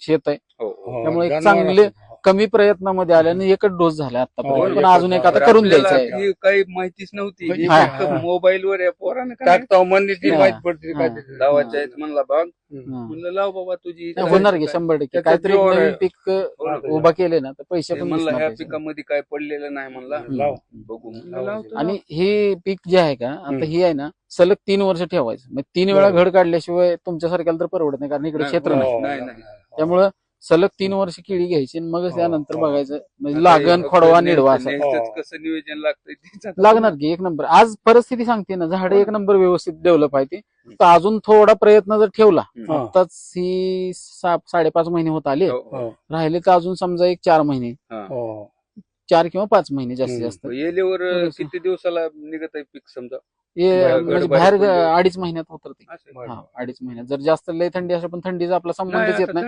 शेत आहे, हो. त्यामुळे एक चांगले कमी प्रयत्नामध्ये आल्याने एकच डोस झाला आतापर्यंत, पण अजून एक आता करून द्यायचा आहे. ही काही माहितीच नव्हती, ही हा. फक्त मोबाईलवर या पोरानं टाकता मंदीची हा. माहित पडते काय हा. लावायच्या आहेत म्हणला भाग, हा. म्हणलं लाव बाबा तुझी इच्छा नाही, होणार की आहे. 100% त्याचं काहीतरी जोर नवीन आहे. पीक उभा केले ना तर पैसे ते पण म्हणलं दिसणार ह्या त्याच्यात. पिकामध्ये काय पडलेलं नाही म्हणला, लाव. बघू म्हणलं लावतो. आणि हे पीक जे आहे का आता हे आहे ना सलग 3 वर्ष ठेवायचं, मग 3 वेळा बरोबर. घड काढल्याशिवाय तुमच्यासारख्याला तर परवडत नाही, कारण इकडे क्षेत्र नाही. नाही. त्यामुळं सलग 3 वर्ष केळी घ्यायची आणि मग त्यानंतर हो. बघायचं म्हणजे लागण खोडवा निडवा असं नेमकंच कसं नियोजन लागतंय तेच आता लागणार की एक नंबर. आज परिस्थिती सांगते ना, झाड एक नंबर व्यवस्थित डेव्हलप आहे ती, तर अजून थोडा प्रयत्न जर ठेवला, हा. आताच ही 5.5 महिने होत आले, हो, हो. राहिले तर अजून समजा एक 4 महिने, हो. 4 किंवा 5 महिने जास्तीत जास्त. येलेवर थोडंसं. किती दिवसाला निघत आहे पीक समजा? हे बाहेर म्हणजे गड बाहेर बाहेर पडले. 2.5 महिन्यात होतं ते. असं. हा 2.5 महिन्यात. जर जास्त लय थंडी असेल, पण थंडीचा आपला संबंधच येत नाही.